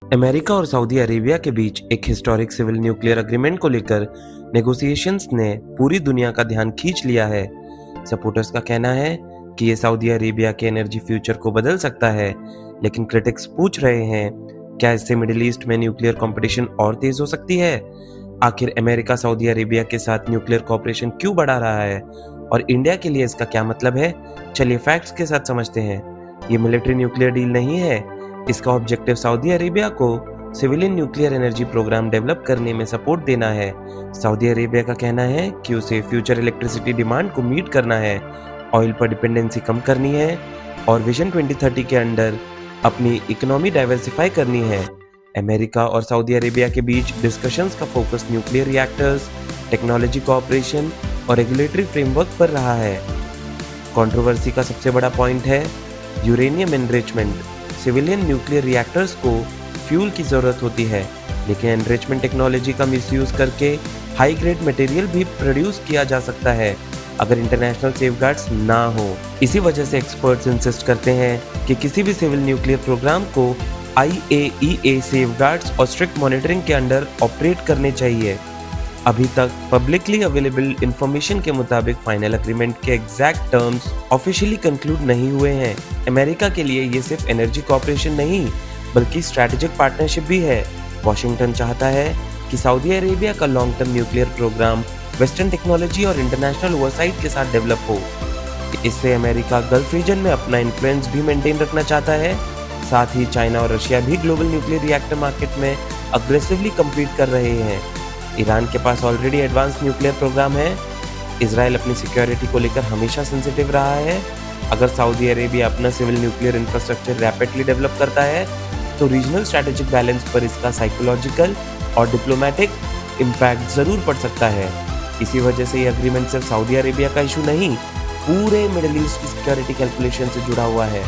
America और Saudi Arabia के बीच एक हिस्टोरिक सिविल न्यूक्लियर एग्रीमेंट को लेकर नेगोशिएशंस ने पूरी दुनिया का ध्यान खींच लिया है। सपोर्टर्स का कहना है कि ये सऊदी अरेबिया के एनर्जी फ्यूचर को बदल सकता है, लेकिन क्रिटिक्स पूछ रहे हैं क्या इससे मिडिल ईस्ट में न्यूक्लियर कंपटीशन और तेज हो सकती है। आखिर अमेरिका सऊदी अरेबिया के साथ न्यूक्लियर कॉपरेशन क्यों बढ़ा रहा है और इंडिया के लिए इसका क्या मतलब है। चलिए फैक्ट्स के साथ समझते हैं। ये मिलिट्री न्यूक्लियर डील नहीं है। इसका ऑब्जेक्टिव सऊदी अरेबिया को civilian nuclear energy programme develop करने में सपोर्ट देना है। सऊदी अरेबिया का कहना है कि उसे फ्यूचर इलेक्ट्रिसिटी डिमांड को मीट करना है, ऑयल पर डिपेंडेंसी कम करनी है और विजन 2030 के अंडर अपनी इकोनॉमी डाइवर्सिफाई करनी है। अमेरिका और सऊदी अरेबिया के बीच डिस्कशंस का focus nuclear reactors, technology cooperation और रेगुलेटरी फ्रेमवर्क पर रहा है। कंट्रोवर्सी का सबसे बड़ा पॉइंट है uranium enrichment. Civilian nuclear reactors को फ्यूल की ज़रूरत होती है, लेकिन एनरिचमेंट टेक्नोलॉजी का मिसयूज़ करके हाई ग्रेड मटेरियल भी प्रोड्यूस किया जा सकता है अगर इंटरनेशनल सेफगार्ड्स ना हो। इसी वजह से एक्सपर्ट्स इंसिस्ट करते हैं कि किसी भी सिविल न्यूक्लियर प्रोग्राम को IAEA सेफगार्ड्स और स्ट्रिक्ट मॉनिटरिंग के अंडर ऑपरेट करने चाहिए। अभी तक पब्लिकली अवेलेबल इंफॉर्मेशन के मुताबिक फाइनल एग्रीमेंट के एग्जैक्ट टर्म्स ऑफिशियली कंक्लूड नहीं हुए हैं। अमेरिका के लिए ये सिर्फ एनर्जी कॉपरेशन नहीं बल्कि स्ट्रैटेजिक पार्टनरशिप भी है। वॉशिंगटन चाहता है कि सऊदी अरेबिया का long term nuclear programme western technology और इंटरनेशनल ओवरसाइट के साथ डेवलप हो। इससे अमेरिका गल्फ रीजन में अपना इन्फ्लुएंस भी मेंटेन रखना चाहता है। साथ ही चाइना और रशिया भी ग्लोबल न्यूक्लियर रिएक्टर मार्केट में अग्रेसिवली कम्पीट कर रहे हैं। ईरान के पास ऑलरेडी एडवांस न्यूक्लियर प्रोग्राम है। इजराइल अपनी सिक्योरिटी को लेकर हमेशा सेंसिटिव रहा है। अगर सऊदी अरेबिया अपना civil nuclear infrastructure rapidly develop करता है तो रीजनल स्ट्रैटेजिक बैलेंस पर इसका साइकोलॉजिकल और डिप्लोमेटिक इम्पैक्ट जरूर पड़ सकता है। इसी वजह से ये एग्रीमेंट सिर्फ सऊदी अरेबिया का इशू नहीं, पूरे मिडिल ईस्ट की सिक्योरिटी कैलकुलेशन से जुड़ा हुआ है।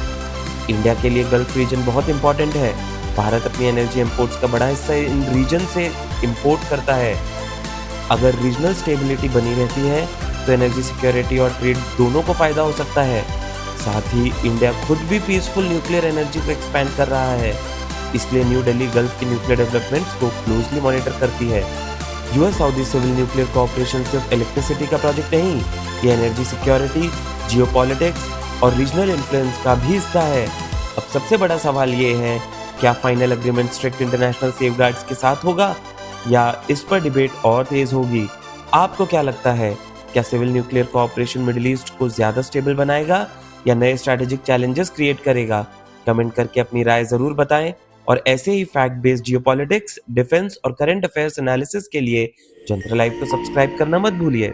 इंडिया के लिए गल्फ रीजन बहुत इंपॉर्टेंट है। भारत अपनी एनर्जी इंपोर्ट्स का बड़ा हिस्सा इन रीजन से इंपोर्ट करता है। अगर रीजनल स्टेबिलिटी बनी रहती है तो एनर्जी सिक्योरिटी और ट्रेड दोनों को फायदा हो सकता है। साथ ही इंडिया खुद भी पीसफुल न्यूक्लियर एनर्जी को एक्सपैंड कर रहा है, इसलिए न्यू दिल्ली गल्फ की न्यूक्लियर डेवलपमेंट्स को क्लोजली मॉनिटर करती है। US Saudi civil nuclear cooperation सिर्फ इलेक्ट्रिसिटी का प्रोजेक्ट नहीं, ये एनर्जी सिक्योरिटी, जियोपॉलिटिक्स और रीजनल इन्फ्लुएंस का भी हिस्सा है। अब सबसे बड़ा सवाल ये है, क्या final agreement strict international safeguards के साथ होगा या इस पर डिबेट और तेज होगी। आपको क्या लगता है, क्या civil nuclear cooperation Middle East को ज्यादा स्टेबल बनाएगा या नए स्ट्रैटेजिक चैलेंजेस क्रिएट करेगा? कमेंट करके अपनी राय जरूर बताएं और ऐसे ही फैक्ट बेस्ड जियोपॉलिटिक्स, डिफेंस और करंट अफेयर्स एनालिसिस के लिए जंत्र लाइव को सब्सक्राइब करना मत भूलिए।